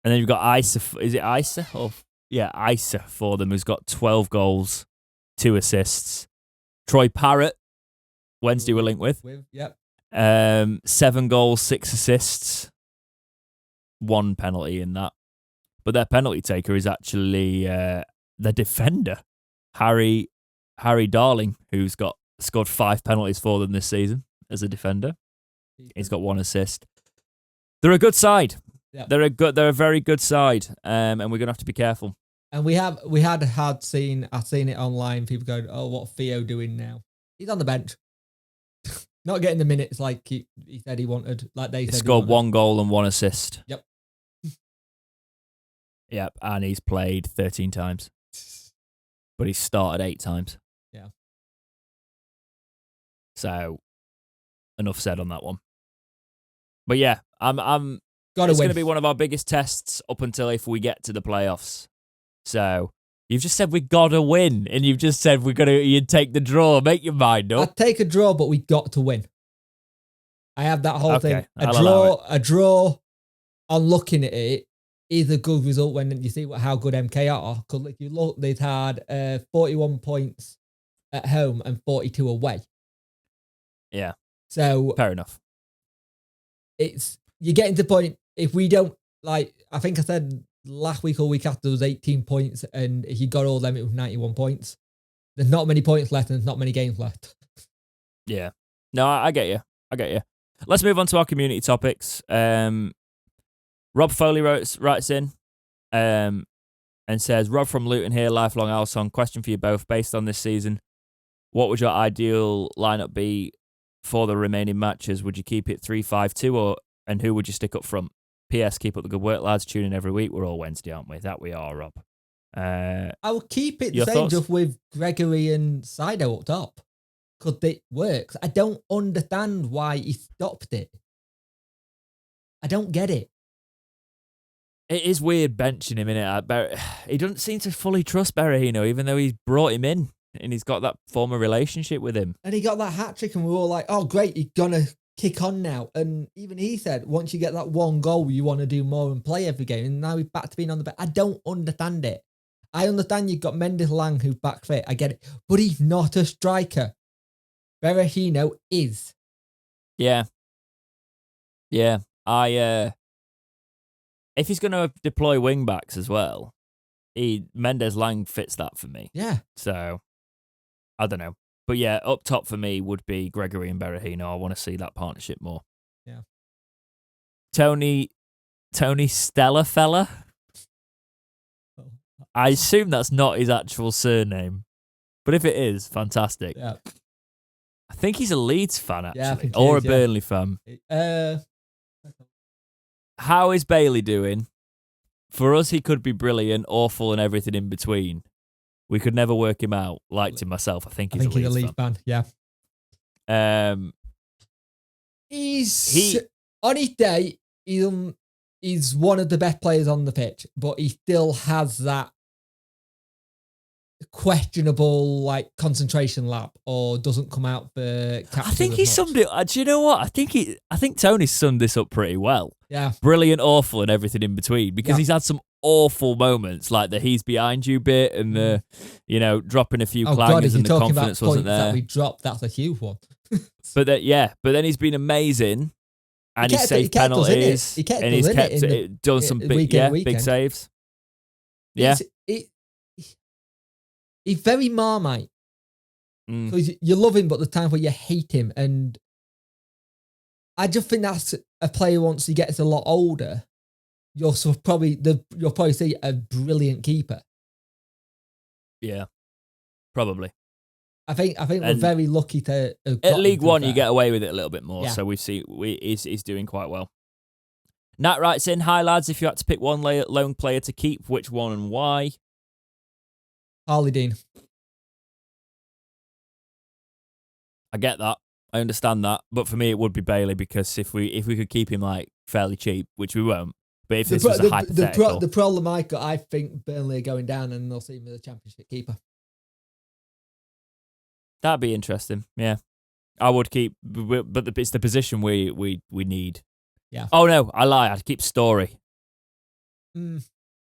And then you've got Isa. Is it Isa or? Yeah, Isa for them, who's got 12 goals, 2 assists. Troy Parrott, Wednesday we're linked with. Yep. 7 goals, 6 assists. 1 penalty in that. But their penalty taker is actually the defender, Harry Darling, who's scored 5 penalties for them this season as a defender. He's got 1 assist. They're a good side. Yep. They're a very good side, and we're gonna have to be careful. And I've seen it online. People going, "Oh, what Theo doing now? He's on the bench, not getting the minutes like he said he wanted." Like they said, he scored 1 goal and 1 assist. Yep. Yep, and he's played 13 times, but he's started 8 times. Yeah. So, enough said on that one. But yeah, I'm. Gotta It's win. going to be one of our biggest tests up until if we get to the playoffs. So you've just said we gotta win, and you've just said you'd take the draw. Make your mind up. I'd take a draw, but we got to win. I have that whole thing. A draw. On looking at it, is a good result when you see how good MK are. Because if you look, they've had 41 points at home and 42 away. Yeah. So fair enough. You're getting to the point. If we don't, like, I think I said last week or week after, there was 18 points, and if you got all them, it was 91 points. There's not many points left, and there's not many games left. Yeah. No, I get you. Let's move on to our community topics. Rob Foley writes in and says, Rob from Luton here, lifelong Owl song. Question for you both. Based on this season, what would your ideal lineup be for the remaining matches? Would you keep it 3-5-2 and who would you stick up front? P.S. Keep up the good work, lads. Tune in every week. We're all Wednesday, aren't we? That we are, Rob. I will keep it the same, thoughts? just with Gregory and Sido up top. Because it works. I don't understand why he stopped it. I don't get it. It is weird benching him, innit? He doesn't seem to fully trust Berahino, even though he's brought him in and he's got that former relationship with him. And he got that hat-trick and we were all like, oh, great, you're going to kick on now. And even he said, once you get that one goal, you want to do more and play every game. And now he's back to being on the bench. I don't understand it. I understand you've got Mendes Lang who's back fit. I get it. But he's not a striker. Berahino is. Yeah. Yeah. If he's going to deploy wing backs as well, Mendes Lang fits that for me. Yeah. So, I don't know. But yeah, up top for me would be Gregory and Berahino. I want to see that partnership more. Yeah. Tony Stella fella. I assume that's not his actual surname. But if it is, fantastic. Yeah. I think he's a Leeds fan, actually. Yeah, or a Burnley fan. How is Bailey doing? For us, he could be brilliant, awful, and everything in between. We could never work him out. Liked him myself. I think he's a Leeds fan. Yeah. He's on his day. He's one of the best players on the pitch, but he still has that questionable like concentration lap, or doesn't come out for capture. I think he summed it. Do you know what? I think Tony summed this up pretty well. Yeah, brilliant, awful, and everything in between. Because he's had some awful moments, like the "he's behind you" bit, and the dropping a few clangers, and the confidence wasn't there. That we dropped. That's a huge one. But then he's been amazing, and he's saved penalties, and he's done some big saves. Yeah. He's very Marmite. Because you love him, but the times where you hate him. And I just think that's a player once he gets a lot older, you'll probably see a brilliant keeper. Yeah, probably. I think we're very lucky to at League One you get away with it a little bit more. Yeah. So he's doing quite well. Nat writes in, hi lads, if you had to pick one lone player to keep, which one and why? Harley Dean. I get that. I understand that. But for me, it would be Bailey, because if we could keep him like fairly cheap, which we won't. But if this was a hypothetical, the problem I think Burnley are going down and they'll see him as a Championship keeper. That'd be interesting. Yeah, I would keep, but it's the position we need. Yeah. Oh no, I lie. I'd keep Story.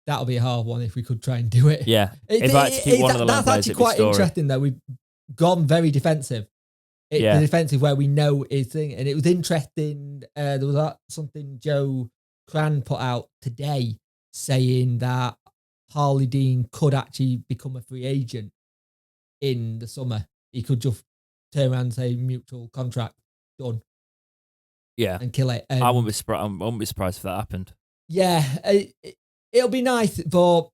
That'll be a hard one if we could try and do it. Yeah. If I had to keep one of the lone players, that's actually quite interesting though. We've gone very defensive. The defensive where we know is thing, and it was interesting. There was something Joe Cran put out today saying that Harley Dean could actually become a free agent in the summer. He could just turn around and say mutual contract done. Yeah, and kill it. I wouldn't be surprised if that happened. Yeah, it'll be nice, but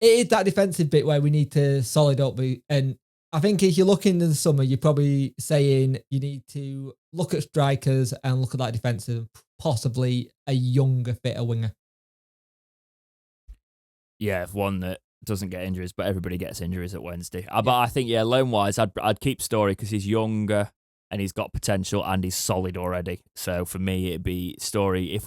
it is that defensive bit where we need to solid up. And I think if you're looking in the summer, you're probably saying you need to look at strikers and look at that defensive, possibly a younger, fitter winger. Yeah, if one that doesn't get injuries, but everybody gets injuries at Wednesday. But I think, loan-wise, I'd keep Story because he's younger. and he's got potential, and he's solid already. So for me, it'd be Story. If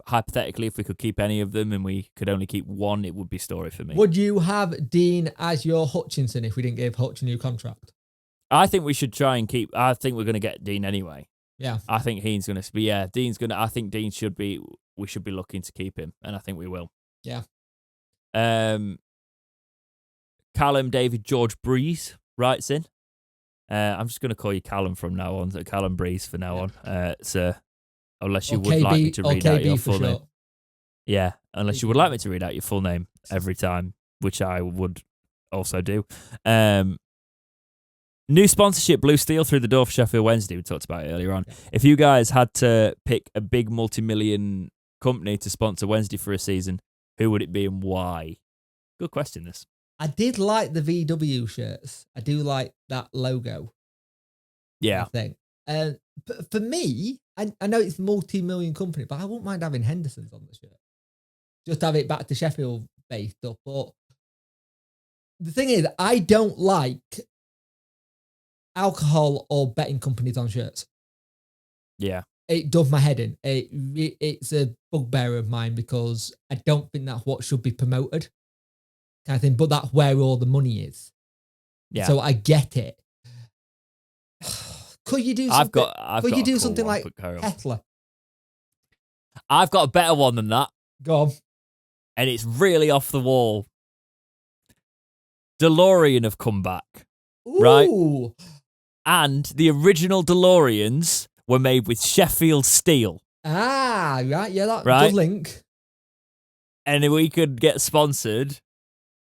hypothetically, if we could keep any of them and we could only keep one, it would be Story for me. Would you have Dean as your Hutchinson if we didn't give Hutch a new contract? I think we should try and keep. I think we're going to get Dean anyway. Yeah. I think Dean's going to be. Yeah, Dean's going to. I think Dean should be. We should be looking to keep him, and I think we will. Yeah. Callum David George Breeze writes in. I'm just going to call you Callum from now on. So Callum Breeze for now on. So unless you would like me to read out your full name. Yeah, unless you would like me to read out your full name every time, which I would also do. New sponsorship, Blue Steel through the door for Sheffield Wednesday. We talked about it earlier on. If you guys had to pick a big multi-million company to sponsor Wednesday for a season, who would it be and why? Good question, this. I did like the VW shirts. I do like that logo. Yeah. I think. But for me, I know it's multi-million company, but I wouldn't mind having Henderson's on the shirt. Just have it back to Sheffield based up. But the thing is, I don't like alcohol or betting companies on shirts. Yeah. It does my head in. It's a bugbear of mine because I don't think that's what should be promoted. Kind of thing, but that's where all the money is. Yeah. So I get it. Could you do something? Could you do something like Tesla? I've got a better one than that. Go on. And it's really off the wall. DeLorean have come back. Ooh. Right? And the original DeLoreans were made with Sheffield steel. Ah, right. Yeah, that good link. And we could get sponsored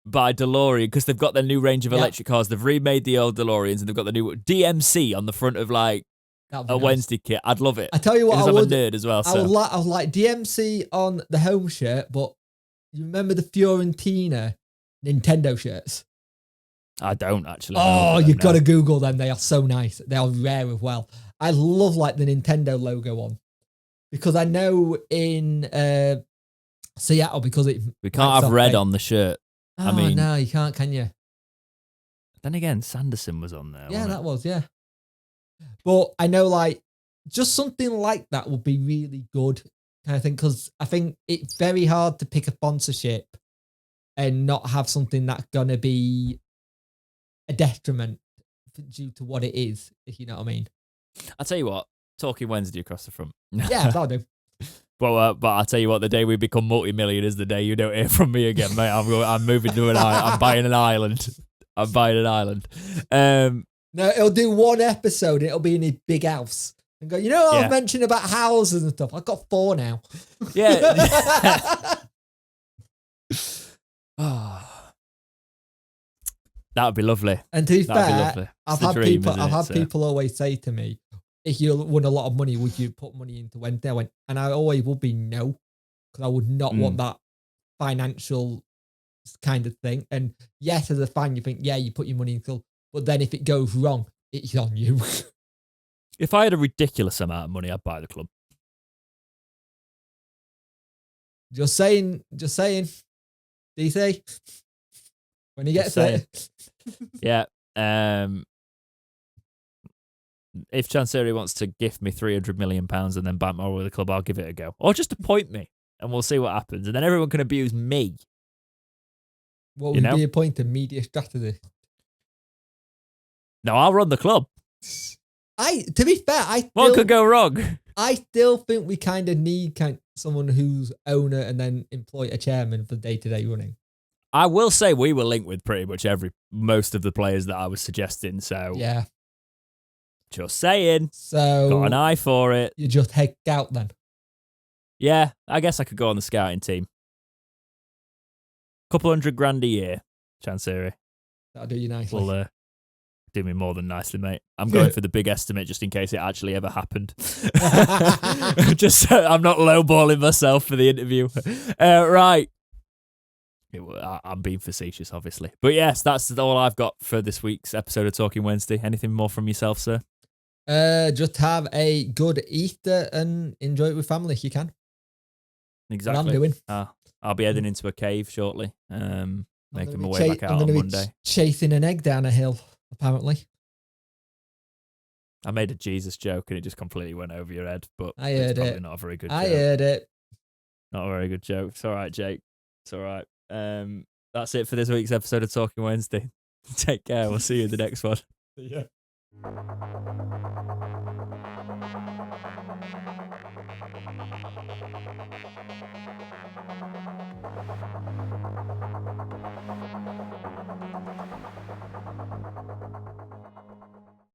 by DeLorean because they've got their new range of electric cars. They've remade the old DeLoreans and they've got the new DMC on the front of like a nice Wednesday kit. I'd love it. I tell you what, I'm a nerd as well. I would like DMC on the home shirt, but you remember the Fiorentina Nintendo shirts? I don't actually. Oh, you've got to Google them. They are so nice. They are rare as well. I love like the Nintendo logo on because I know in Seattle because we can't have red on the shirt. Oh, I mean, no, you can't, can you? Then again, Sanderson was on there. Yeah, that was, yeah. But I know, like, just something like that would be really good, kind of thing, because I think it's very hard to pick a sponsorship and not have something that's going to be a detriment due to what it is, if you know what I mean. I'll tell you what, Talking Wednesday across the front. Yeah, that'll do. But I'll tell you what, the day we become multi-million is the day you don't hear from me again, mate. I'm moving to an island. I'm buying an island. No, it'll do one episode. It'll be in a big house. And go, you know what I was mentioning about houses and stuff? I've got 4 now. Yeah. That would be lovely. And to be fair, I've had people always say to me, if you won a lot of money, would you put money into Wednesday? I went, and I always would be no, because I would not want that financial kind of thing. And yes, as a fan, you think, yeah, you put your money into, but then if it goes wrong, it's on you. If I had a ridiculous amount of money, I'd buy the club. Just saying. DC, when he gets it. Yeah. If Chancery wants to gift me £300 million and then buy more with the club, I'll give it a go. Or just appoint me and we'll see what happens. And then everyone can abuse me. What would be a point of media strategy? No, I'll run the club. To be fair, what could go wrong? I still think we kind of need someone who's owner and then employ a chairman for day-to-day running. I will say we were linked with pretty much most of the players that I was suggesting. So yeah. Just saying. So got an eye for it. You just head out then. Yeah, I guess I could go on the scouting team. Couple $100,000 a year, Chancery. That'll do you nicely. Will do me more than nicely, mate. I'm going for the big estimate just in case it actually ever happened. Just so I'm not lowballing myself for the interview. Right. I'm being facetious, obviously. But yes, that's all I've got for this week's episode of Talking Wednesday. Anything more from yourself, sir? Just have a good Easter and enjoy it with family if you can. Exactly. What I'm doing. I'll be heading into a cave shortly. Making my way back out on Monday. Chasing an egg down a hill, apparently. I made a Jesus joke and it just completely went over your head, but I it's heard probably it. not a very good I joke. heard it. Not a very good joke. It's all right, Jake. It's all right. That's it for this week's episode of Talking Wednesday. Take care. We'll see you in the next one. Yeah.